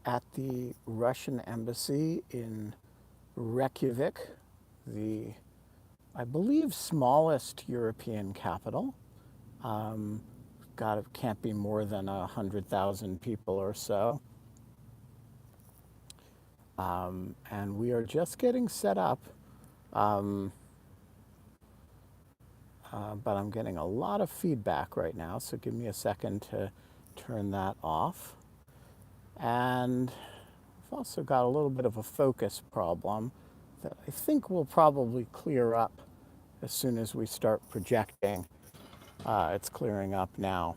at the Russian embassy in Reykjavik, the, I believe, smallest European capital. Can't be more than 100,000 people or so. And we are just getting set up, but I'm getting a lot of feedback right now, so give me a second to turn that off. And I've also got a little bit of a focus problem that I think will probably clear up as soon as we start projecting. It's clearing up now.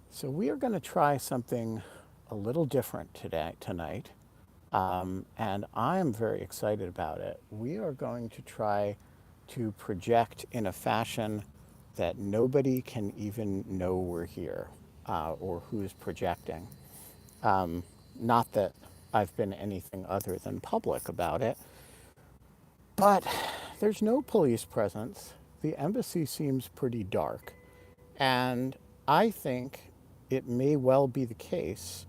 So we are going to try something a little different tonight, and I'm very excited about it. We are going to try to project in a fashion that nobody can even know we're here, or who's projecting. Not that I've been anything other than public about it, but there's no police presence. The embassy seems pretty dark, and I think it may well be the case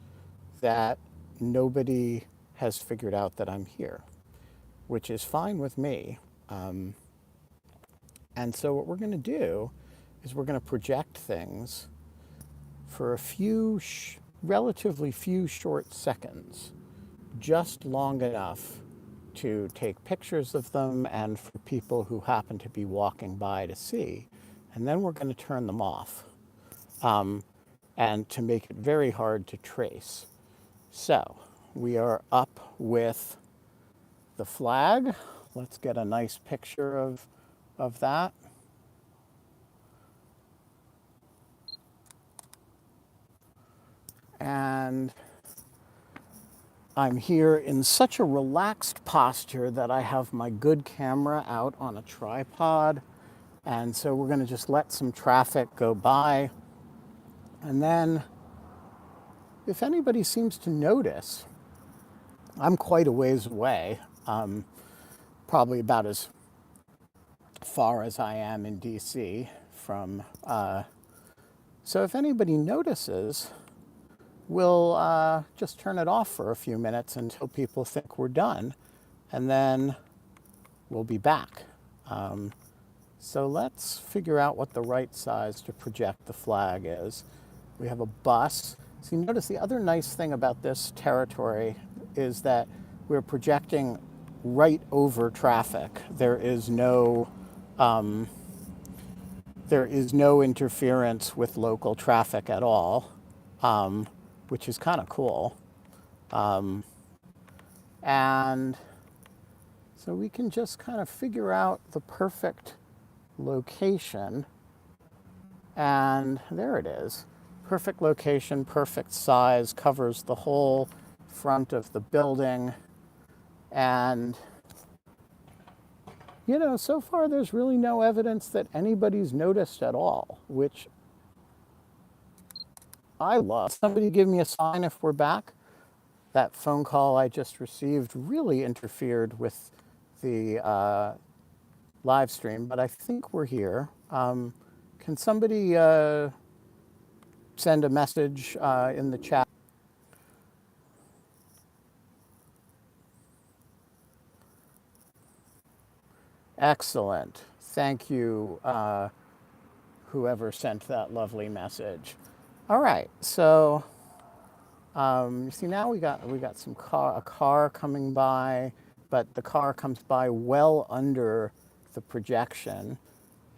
that nobody has figured out that I'm here, which is fine with me. And so what we're going to do is we're going to project things for a few relatively few short seconds, just long enough to take pictures of them and for people who happen to be walking by to see. And then we're going to turn them off, and to make it very hard to trace. So we are up with the flag. Let's get a nice picture of that. And I'm here in such a relaxed posture that I have my good camera out on a tripod. And so we're going to just let some traffic go by. And then if anybody seems to notice, I'm quite a ways away, probably about as far as I am in DC from, so if anybody notices, we'll just turn it off for a few minutes until people think we're done, and then we'll be back. So let's figure out what the right size to project the flag is. We have a bus. So you notice the other nice thing about this territory is that we're projecting right over traffic. There is no interference with local traffic at all, which is kind of cool. And so we can just kind of figure out the perfect location. And there it is. Perfect location, perfect size, covers the whole front of the building. And, you know, so far there's really no evidence that anybody's noticed at all, which I love. Somebody give me a sign if we're back. That phone call I just received really interfered with the live stream, but I think we're here. Can somebody send a message in the chat? Excellent. Thank you, whoever sent that lovely message. All right, so you see now we got a car coming by, but the car comes by well under the projection,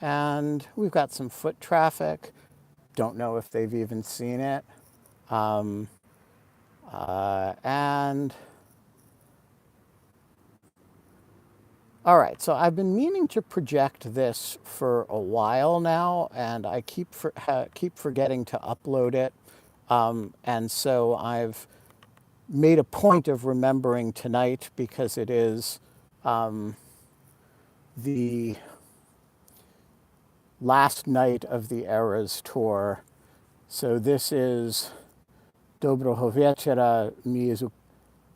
and we've got some foot traffic. Don't know if they've even seen it, and all right, so I've been meaning to project this for a while now, and I keep forgetting to upload it. And so I've made a point of remembering tonight because it is the last night of the Eras tour. So this is Dobroho Večera mi z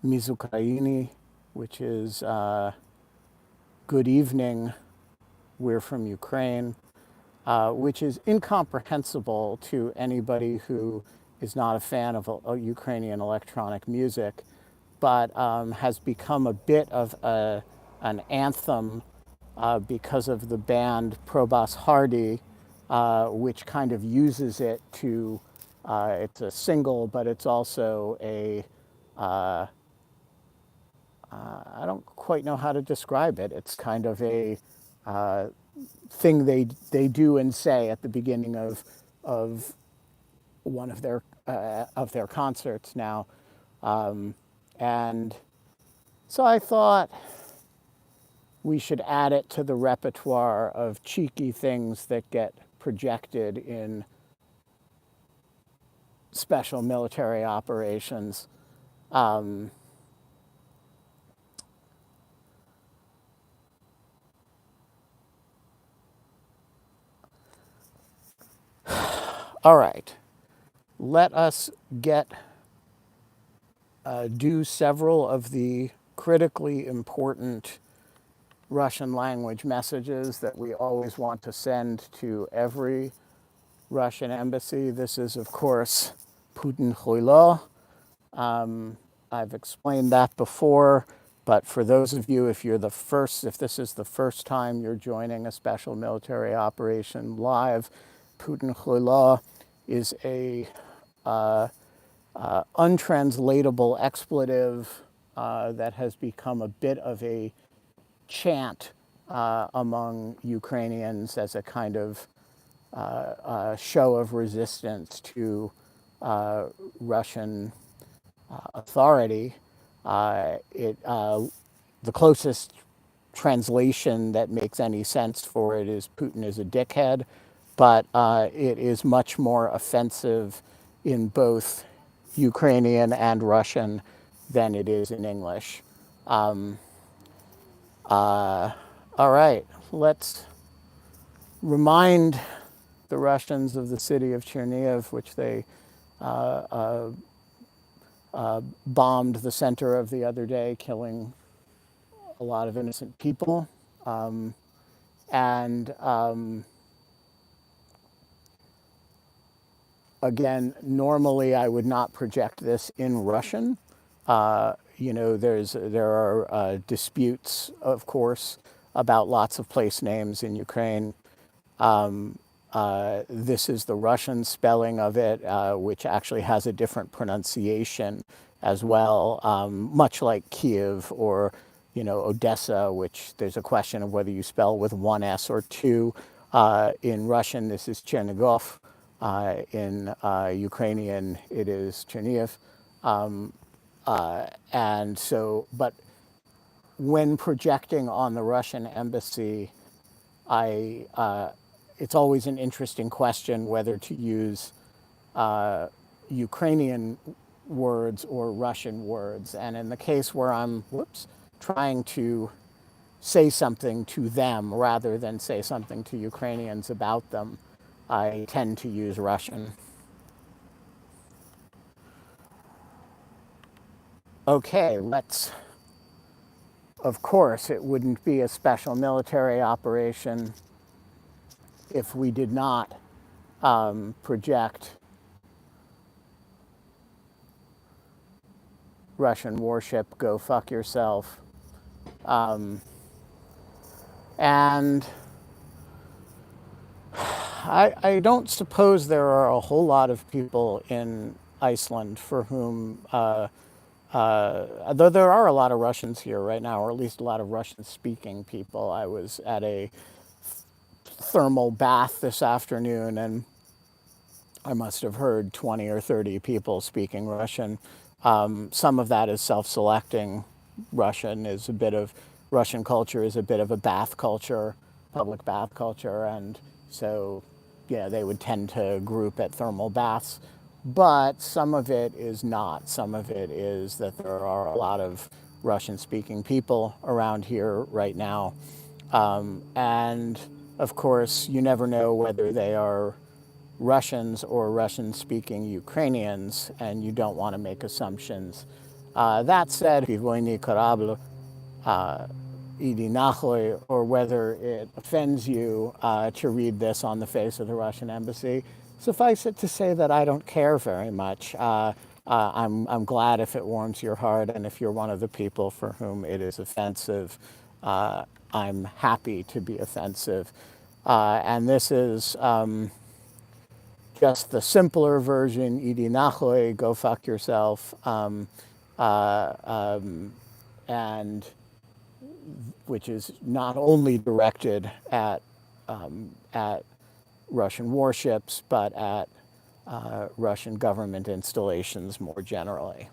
Ukrajiny, which is good evening, we're from Ukraine, which is incomprehensible to anybody who is not a fan of Ukrainian electronic music, but has become a bit of an anthem because of the band Probas Hardy, which kind of uses it to, it's a single, but it's also I don't quite know how to describe it. It's kind of a thing they do and say at the beginning of one of their concerts now, and so I thought we should add it to the repertoire of cheeky things that get projected in special military operations. All right, let us do several of the critically important Russian language messages that we always want to send to every Russian embassy. This is, of course, Putin Huilo. I've explained that before, but for those of you, if this is the first time you're joining a special military operation live, Putin Huilo is a untranslatable expletive that has become a bit of a chant among Ukrainians as a kind of show of resistance to Russian authority. The closest translation that makes any sense for it is Putin is a dickhead, but it is much more offensive in both Ukrainian and Russian than it is in English. All right, let's remind the Russians of the city of Chernihiv, which they bombed the center of the other day, killing a lot of innocent people. And again, normally I would not project this in Russian. There are disputes, of course, about lots of place names in Ukraine. This is the Russian spelling of it, which actually has a different pronunciation as well, much like Kiev or, Odessa, which there's a question of whether you spell with one S or two. In Russian, this is Chernigov. In Ukrainian, it is Chernihiv. And so, but when projecting on the Russian embassy, it's always an interesting question whether to use Ukrainian words or Russian words. And in the case where I'm, trying to say something to them rather than say something to Ukrainians about them, I tend to use Russian. Okay, of course, it wouldn't be a special military operation if we did not project Russian warship, go fuck yourself. And I don't suppose there are a whole lot of people in Iceland for whom, though there are a lot of Russians here right now, or at least a lot of Russian-speaking people. I was at a thermal bath this afternoon, and I must have heard 20 or 30 people speaking Russian. Some of that is self-selecting. Russian culture is a bit of a bath culture, public bath culture, and so, they would tend to group at thermal baths. But some of it is not. Some of it is that there are a lot of Russian-speaking people around here right now. And, of course, you never know whether they are Russians or Russian-speaking Ukrainians, and you don't want to make assumptions. That said, or whether it offends you to read this on the face of the Russian embassy, Suffice it to say that I don't care very much. I'm glad if it warms your heart, and if you're one of the people for whom it is offensive, I'm happy to be offensive. And this is just the simpler version, Idi Nachoi, go fuck yourself, and which is not only directed at Russian warships, but at Russian government installations more generally.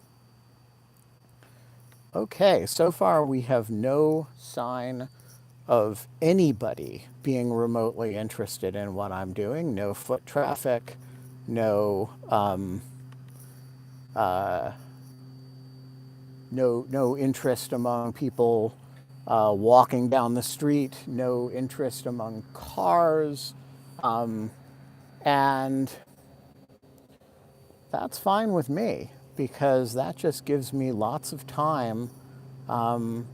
Okay, so far we have no sign of anybody being remotely interested in what I'm doing. No foot traffic, no no interest among people walking down the street, no interest among cars, and that's fine with me, because that just gives me lots of time. You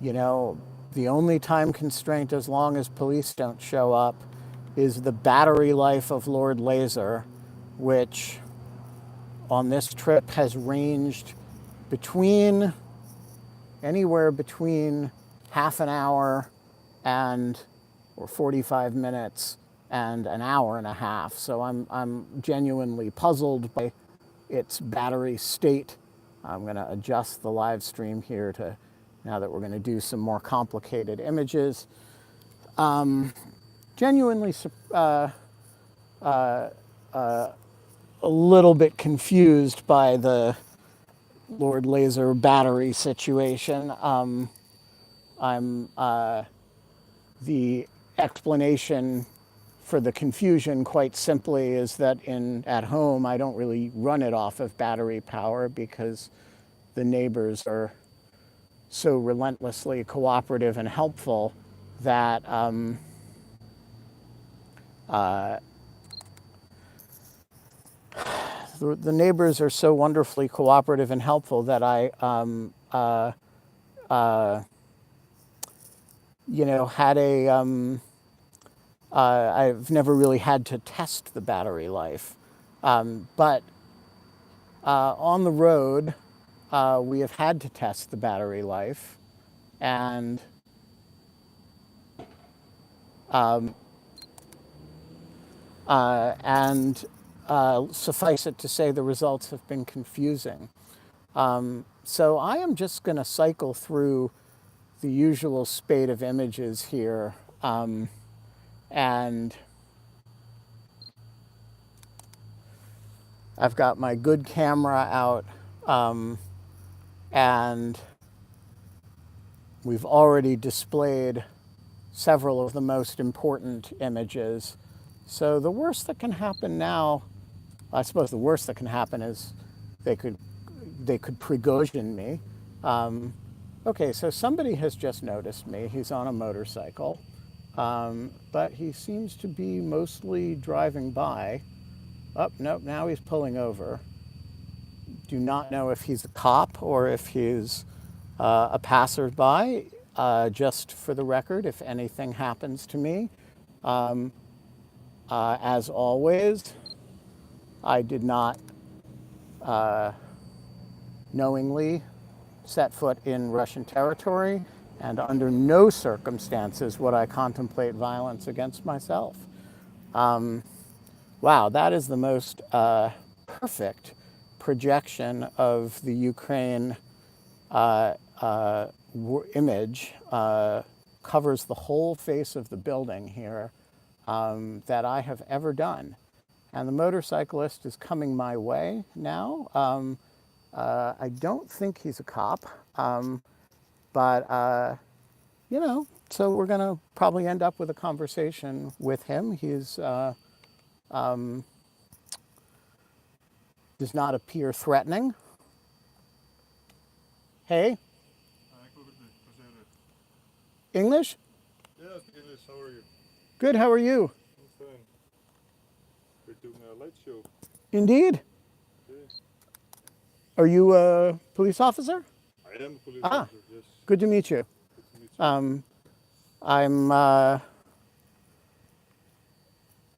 know, the only time constraint, as long as police don't show up, is the battery life of Lord Laser, which on this trip has ranged between anywhere between half an hour and or 45 minutes and an hour and a half. So I'm genuinely puzzled by its battery state. I'm going to adjust the live stream here to, now that we're going to do some more complicated images. Genuinely a little bit confused by the Lord Laser battery situation. The explanation for the confusion, quite simply, is that at home I don't really run it off of battery power, because the neighbors are so relentlessly cooperative and helpful that the neighbors are so wonderfully cooperative and helpful that I you know, had I've never really had to test the battery life. But on the road, we have had to test the battery life, and suffice it to say, the results have been confusing. So I am just going to cycle through the usual spate of images here, and I've got my good camera out, and we've already displayed several of the most important images. So the worst that can happen now, I suppose the worst that can happen is they could Prigozhin me. Okay, so somebody has just noticed me. He's on a motorcycle, but he seems to be mostly driving by. Oh, nope, now he's pulling over. Do not know if he's a cop or if he's a passerby. Just for the record, if anything happens to me, as always, I did not knowingly set foot in Russian territory, and under no circumstances would I contemplate violence against myself. Wow, that is the most perfect projection of the Ukraine image. Covers the whole face of the building here that I have ever done. And the motorcyclist is coming my way now. I don't think he's a cop, but you know, so we're going to probably end up with a conversation with him. He's does not appear threatening. Hey? English? Yes, English. How are you? Good, how are you? I'm fine. We're doing a light show. Indeed. Okay. Are you a police officer? I am a police officer, yes. Good to meet you. Good to meet you. I'm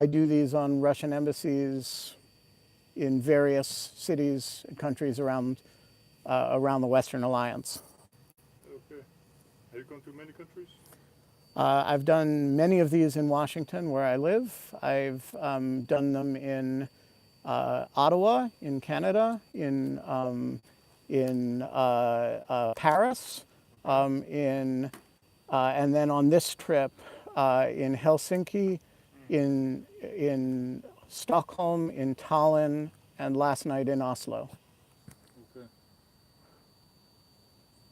I do these on Russian embassies in various cities and countries around the Western Alliance. Okay. Have you gone to many countries? I've done many of these in Washington, where I live. I've done them in Ottawa, in Canada, in Paris, and then on this trip in Helsinki, in Stockholm, in Tallinn, and last night in Oslo. Okay.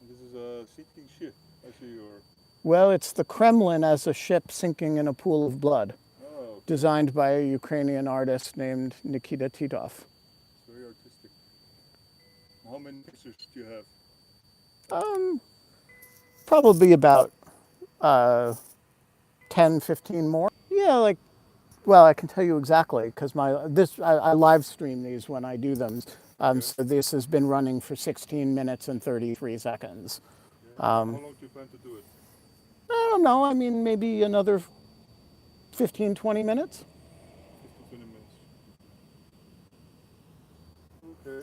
And this is a sinking ship, I see, or... Well, it's the Kremlin as a ship sinking in a pool of blood, Oh, okay. designed by a Ukrainian artist named Nikita Titov. It's very artistic. How many pictures do you have? Probably about 10, 15 more. Yeah, well, I can tell you exactly because I live stream these when I do them. Okay. So this has been running for 16 minutes and 33 seconds. Yeah. How long do you plan to do it? I don't know. I mean, maybe another 15, 20 minutes. 15, 20 minutes. Okay.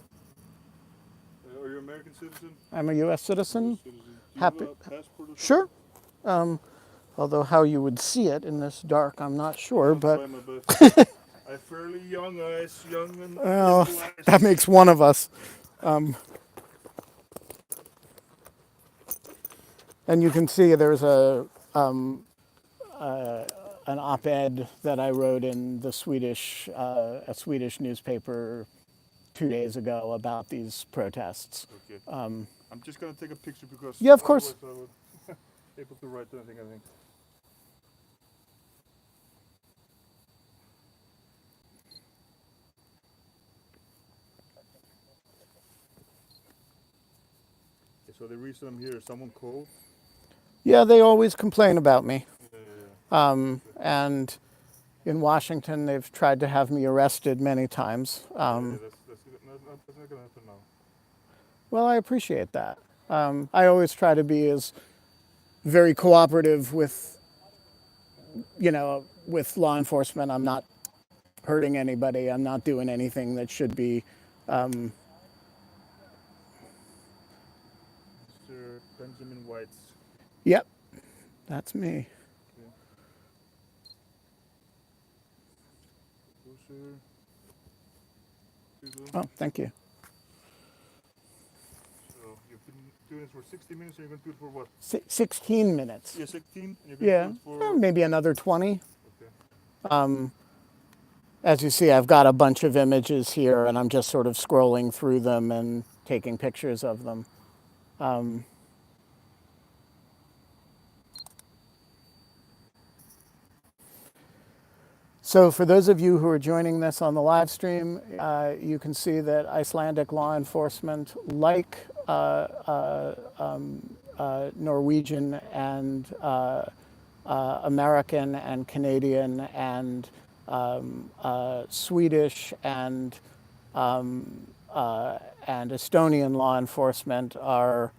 Are you an American citizen? I'm a U.S. citizen. US citizen. Do you Happy. have a passport or Sure. Although how you would see it in this dark, I'm not sure. I'll But try my best. I have fairly young eyes, young and well, little eyes. that makes one of us. And you can see there's an op-ed that I wrote in the a Swedish newspaper 2 days ago about these protests. Okay. I'm just gonna take a picture because Yeah, of course. otherwise I would able to write anything, I think. Okay, so the reason I'm here is someone called. Yeah, they always complain about me. Yeah. And in Washington, they've tried to have me arrested many times. That's not gonna happen now. Well, I appreciate that. I always try to be as very cooperative with law enforcement. I'm not hurting anybody. I'm not doing anything that should be. Mr. Benjamin White's. Yep, that's me. Okay. Closer. Oh, thank you. So you've been doing this for 60 minutes, and you're gonna do it for what? 16 minutes. Yeah, 16. And you're gonna Yeah, do it for... maybe another 20. Okay. As you see, I've got a bunch of images here, and I'm just sort of scrolling through them and taking pictures of them. So for those of you who are joining this on the live stream, you can see that Icelandic law enforcement, like Norwegian and American and Canadian and Swedish and Estonian law enforcement, are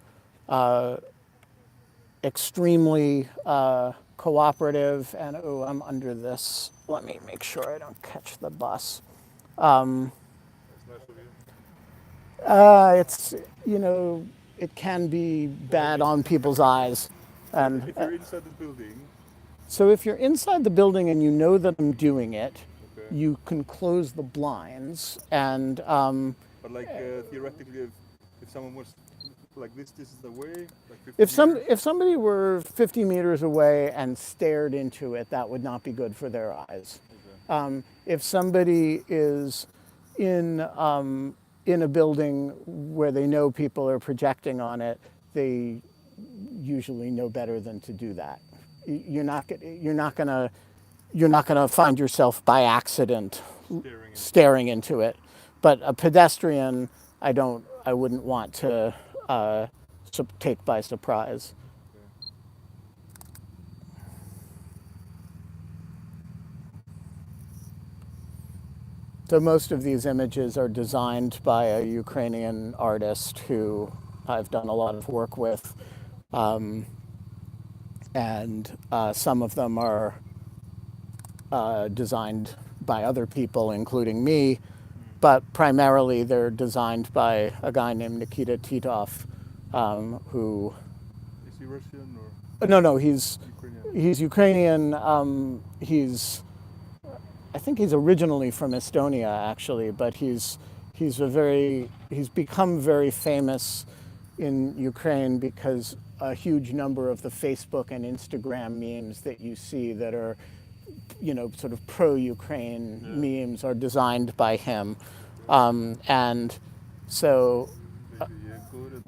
extremely cooperative. And oh, I'm under this. Let me make sure I don't catch the bus. That's nice of you. It's, it can be bad on people's eyes. And If you're inside the building, so if you're inside the building and you know that I'm doing it, okay. you can close the blinds. And But like theoretically, if someone was like this is the way. Like 50 if somebody were 50 meters away and stared into it, that would not be good for their eyes. Okay. If somebody is in a building where they know people are projecting on it, they usually know better than to do that. You're not gonna find yourself by accident staring into it. But a pedestrian, I wouldn't want to take by surprise. So most of these images are designed by a Ukrainian artist who I've done a lot of work with. And some of them are designed by other people, including me, but primarily they're designed by a guy named Nikita Titov, who. Is he Russian or No, he's Ukrainian? Ukrainian. I think he's originally from Estonia, actually, but he's become very famous in Ukraine because a huge number of the Facebook and Instagram memes that you see that are, sort of pro-Ukraine memes are designed by him, and so Maybe good at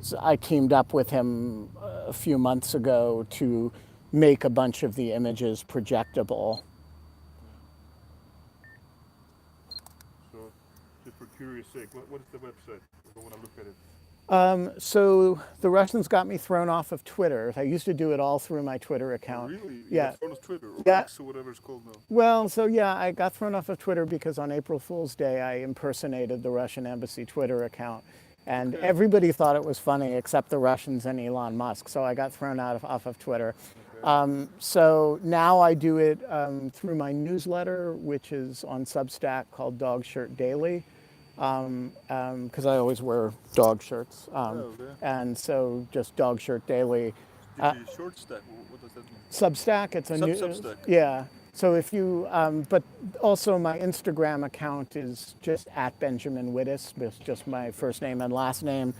So I teamed up with him a few months ago to make a bunch of the images projectable. So, just for curious sake, what is the website? If I want to look at it. So the Russians got me thrown off of Twitter. I used to do it all through my Twitter account. Really? You Yeah. got thrown off Twitter or Yeah. X or whatever it's called now. Well, so yeah, I got thrown off of Twitter because on April Fool's Day I impersonated the Russian embassy Twitter account. And Okay. everybody thought it was funny except the Russians and Elon Musk. So I got thrown off of Twitter. Okay. So now I do it through my newsletter, which is on Substack called Dog Shirt Daily, because I always wear dog shirts. Okay. And so just Dog Shirt Daily. Did you short stack? What does that mean? Substack, it's a new. Substack. Yeah. So if you, but also my Instagram account is just at Benjamin Wittes. It's just my first name and last name.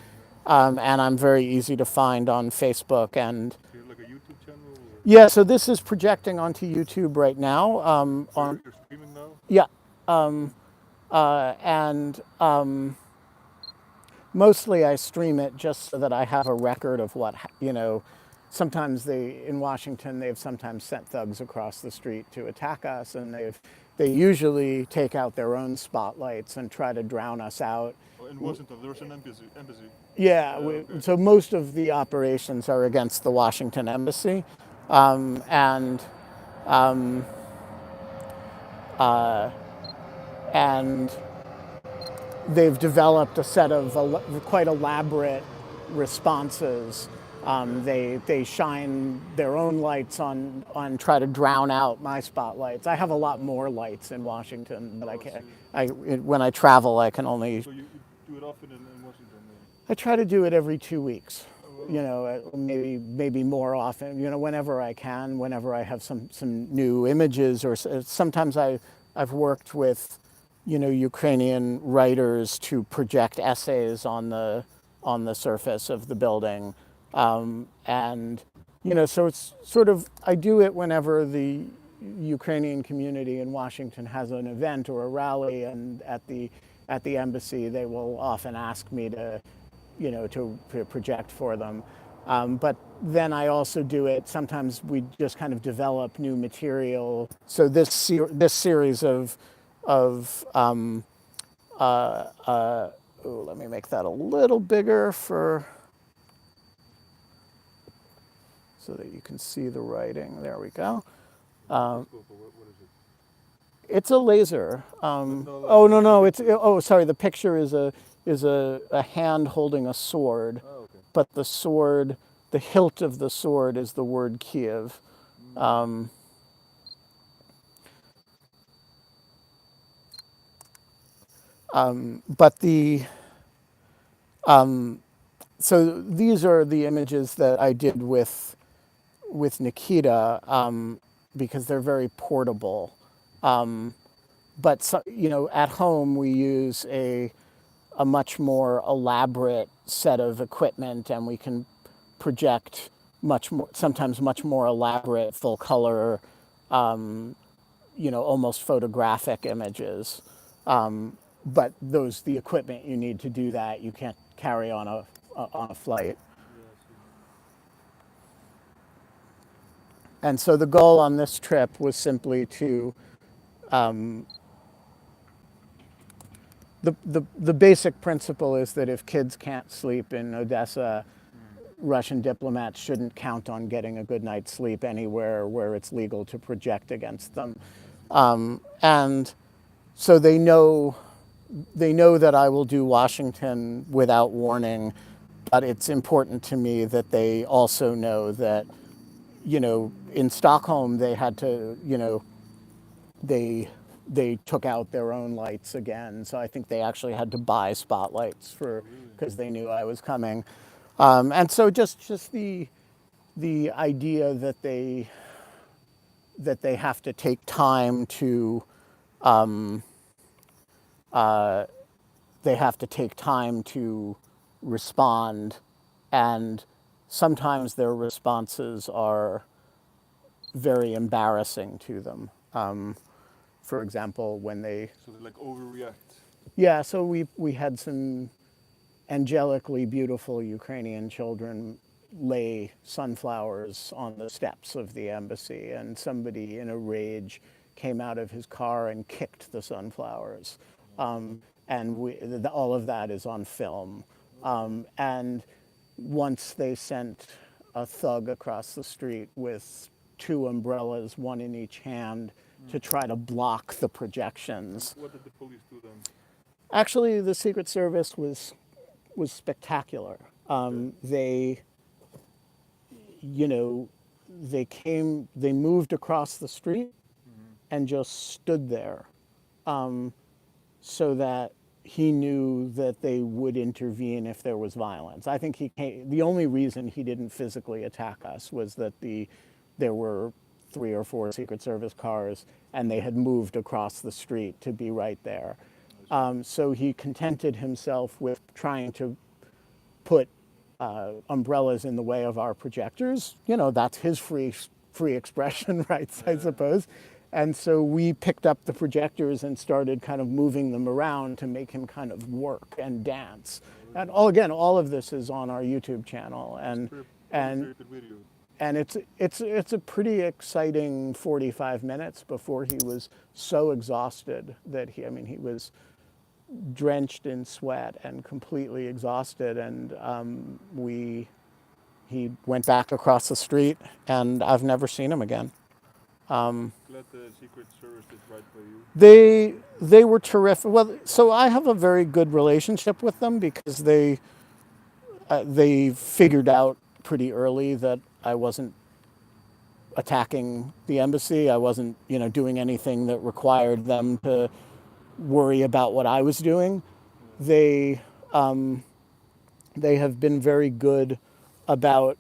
And I'm very easy to find on Facebook. And Do you have like a YouTube channel? Or yeah, so this is projecting onto YouTube right now. so you're streaming now? Yeah. And mostly I stream it just so that I have a record of sometimes in Washington, they've sometimes sent thugs across the street to attack us, and they usually take out their own spotlights and try to drown us out. Oh, in Washington, there was an embassy. Yeah, Okay. so most of the operations are against the Washington embassy, and they've developed a set of quite elaborate responses. They shine their own lights on try to drown out my spotlights. I have a lot more lights in Washington, but when I travel, I can only. So you do it often in Washington? I try to do it every 2 weeks. Wow. Maybe more often. Whenever I can, whenever I have some new images, or sometimes I've worked with, Ukrainian writers to project essays on the surface of the building, and so it's sort of, I do it whenever the Ukrainian community in Washington has an event or a rally, and at the embassy they will often ask me to project for them. But then I also do it, sometimes we just kind of develop new material. So this series of let me make that a little bigger so that you can see the writing. There we go. What is it? It's a laser. No. Sorry. The picture is a hand holding a sword, Oh, okay. but the hilt of the sword is the word Kiev. So these are the images that I did with Nikita, because they're very portable. But at home we use a much more elaborate set of equipment, and we can project sometimes much more elaborate full color, almost photographic images. But the equipment you need to do that, you can't carry on a flight. Yeah, I see. And so the goal on this trip was simply to, the basic principle is that if kids can't sleep in Odessa, Russian diplomats shouldn't count on getting a good night's sleep anywhere where it's legal to project against them. And so they know that I will do Washington without warning, but it's important to me that they also know that, in Stockholm they had to, they took out their own lights again. So I think they actually had to buy spotlights for because they knew I was coming. And so just the idea that they have to take time to they have to take time to respond, and sometimes their responses are very embarrassing to them. For example, when they So they like overreact. yeah, so we had some angelically beautiful Ukrainian children lay sunflowers on the steps of the embassy, and somebody in a rage came out of his car and kicked the sunflowers. And all of that is on film. And once they sent a thug across the street with two umbrellas, one in each hand, to try to block the projections. What did the police do then? Actually, the Secret Service was spectacular. They, they moved across the street and just stood there, so that he knew that they would intervene if there was violence. I think the only reason he didn't physically attack us was that there were 3 or 4 Secret Service cars and they had moved across the street to be right there. So he contented himself with trying to put umbrellas in the way of our projectors. That's his free expression rights, I suppose. And so we picked up the projectors and started kind of moving them around to make him kind of work and dance. And all of this is on our YouTube channel, and it's a pretty exciting 45 minutes before he was so exhausted that he was drenched in sweat and completely exhausted, and he went back across the street, and I've never seen him again. Glad the Secret Service did right by you. They were terrific. Well, so I have a very good relationship with them because they figured out pretty early that I wasn't attacking the embassy. I wasn't doing anything that required them to worry about what I was doing. They have been very good about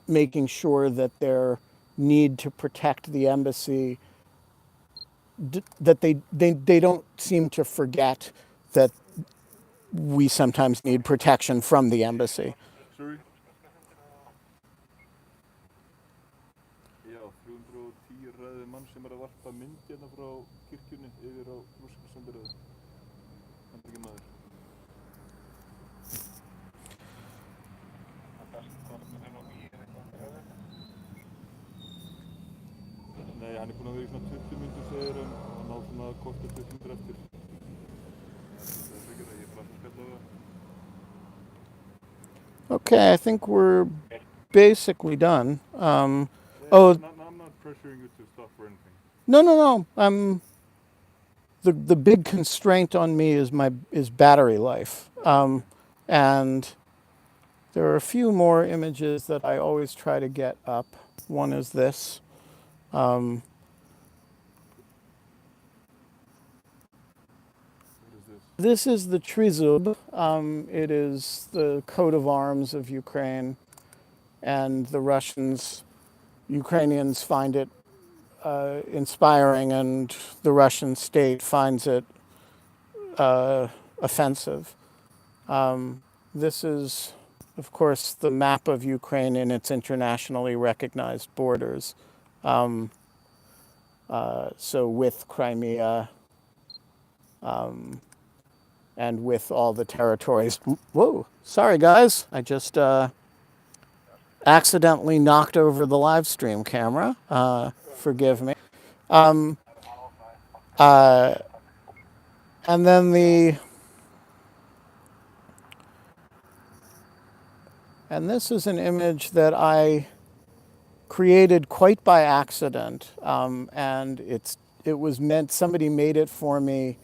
making sure that their need to protect the embassy, that they don't seem to forget that we sometimes need protection from the embassy. Sorry? Já, 310 ræði mann sem að varpa mynd hérna frá kirkjunni yfir á rússneska sendiráðið. Bandaríkjamaður. Nei, hann búinn að vera í svona 20 mínútur segir hann á svona kortir 20 mínútur eftir. Það ekki það, ég bara að skalla á það. Okay, I think we're basically done. I'm not pressuring you to stop or anything. No. The big constraint on me is battery life, and there are a few more images that I always try to get up. One is this. What is this? This is the Trizub. It is the coat of arms of Ukraine, and the Ukrainians find it inspiring, and the Russian state finds it offensive. This is, of course, the map of Ukraine in its internationally recognized borders. So with Crimea, and with all the territories. Whoa, sorry guys, I just accidentally knocked over the live stream camera. Forgive me. And then and this is an image that I created quite by accident, and it was meant, somebody made it for me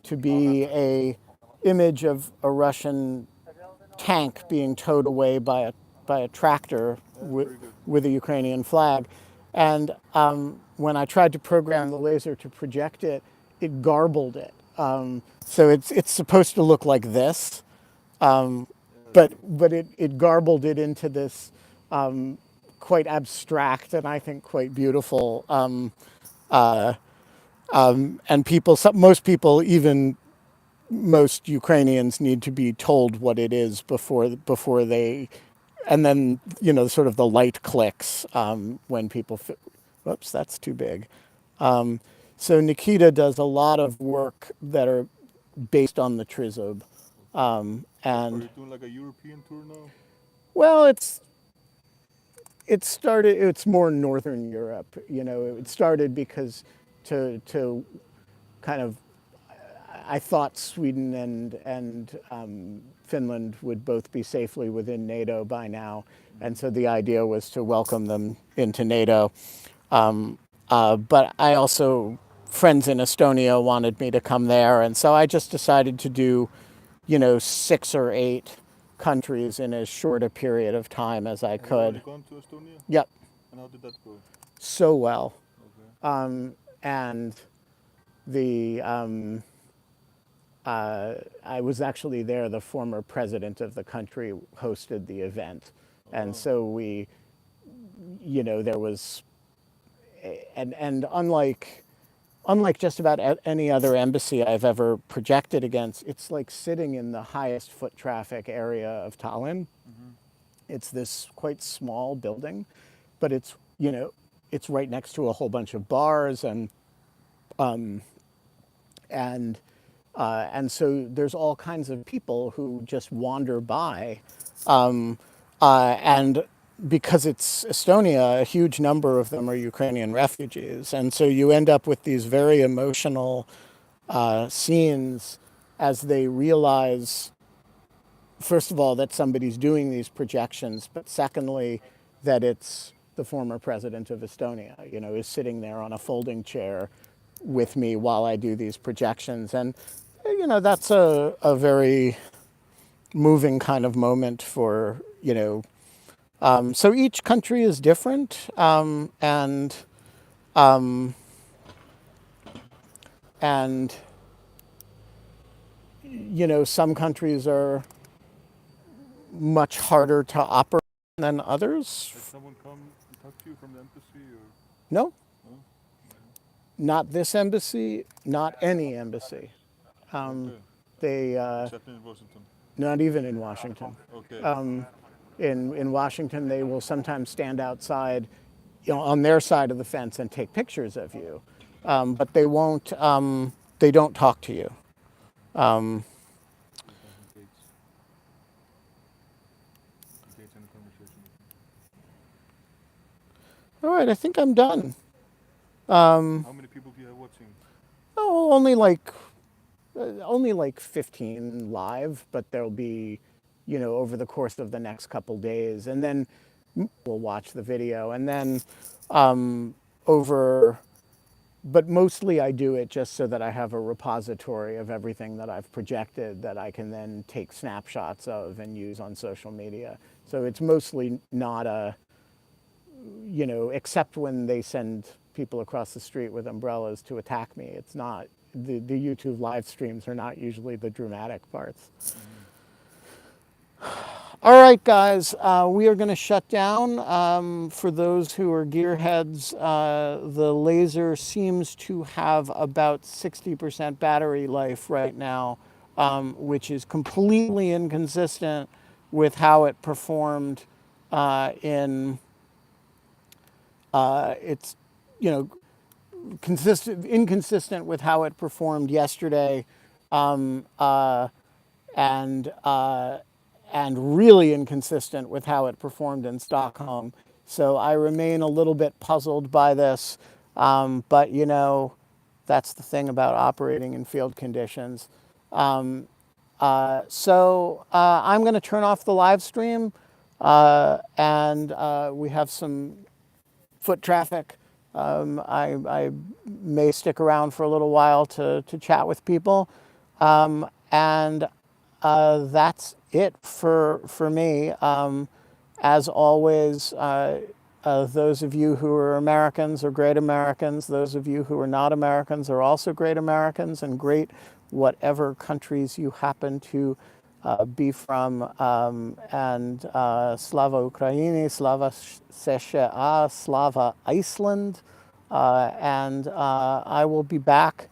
to be a image of a Russian tank being towed away by a tractor That's with, very good. with a Ukrainian flag. And when I tried to program the laser to project it, it garbled it. So it's supposed to look like this, Yes. but it garbled it into this quite abstract and I think quite beautiful. And most people, even most Ukrainians, need to be told what it is before they, and then sort of the light clicks when people. Whoops, that's too big. So Nikita does a lot of work that are based on the Trizub, Are and you doing like a European tour now? well, it's more Northern Europe. It started because to kind of I thought Sweden and Finland would both be safely within NATO by now, and so the idea was to welcome them into NATO. But I also friends in Estonia wanted me to come there, and so I just decided to do, 6 or 8 countries in as short a period of time as I Have you already could. gone to Estonia? Yep, And how did that go? so well, Okay. and the I was actually there. The former president of the country hosted the event, and Oh, so there was, and unlike just about any other embassy I've ever projected against, it's like sitting in the highest foot traffic area of Tallinn. It's this quite small building, but it's right next to a whole bunch of bars and and so there's all kinds of people who just wander by, and because it's Estonia, a huge number of them are Ukrainian refugees, and so you end up with these very emotional scenes as they realize, first of all, that somebody's doing these projections, but secondly, that it's the former president of Estonia, is sitting there on a folding chair with me while I do these projections. And, that's a very moving kind of moment for, so each country is different. And, some countries are much harder to operate than others. did someone come and talk to you from the embassy or No, no? not this embassy, not any embassy. Okay. They, Except in Washington. not even in Washington. Okay. In Washington, they will sometimes stand outside, on their side of the fence and take pictures of you, but they won't. They don't talk to you. He doesn't engage in a conversation with All right, I think I'm done. me. How many people do you have watching? Oh, only like 15 live, but there'll be, over the course of the next couple days, and then we'll watch the video, and then over. But mostly I do it just so that I have a repository of everything that I've projected that I can then take snapshots of and use on social media. So it's mostly not except when they send people across the street with umbrellas to attack me. It's not, the YouTube live streams are not usually the dramatic parts. All right, guys, we are going to shut down. For those who are gearheads, the laser seems to have about 60% battery life right now, which is completely inconsistent with how it performed it's, inconsistent with how it performed yesterday, and really inconsistent with how it performed in Stockholm. So I remain a little bit puzzled by this, but that's the thing about operating in field conditions. I'm going to turn off the live stream, and we have some foot traffic. I may stick around for a little while to chat with people. And that's it for me. as always, those of you who are Americans are great Americans. Those of you who are not Americans are also great Americans, and great whatever countries you happen to be from. And Slava Ukraini, Slava Sesha, Slava Iceland. And I will be back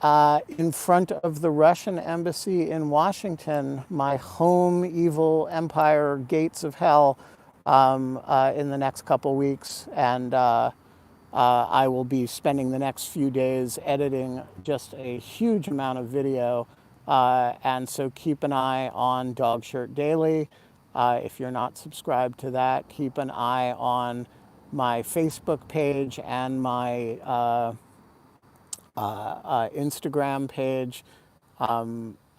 in front of the Russian embassy in Washington, my home evil empire gates of hell, in the next couple weeks. And I will be spending the next few days editing just a huge amount of video. And so keep an eye on Dog Shirt Daily. If you're not subscribed to that, keep an eye on my Facebook page and my Instagram page.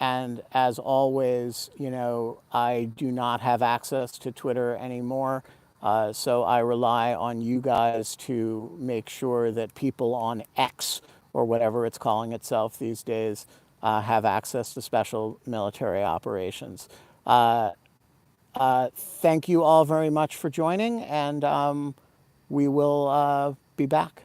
And as always, you know, I do not have access to Twitter anymore. So I rely on you guys to make sure that people on X, or whatever it's calling itself these days, have access to special military operations. Thank you all very much for joining, and we will be back.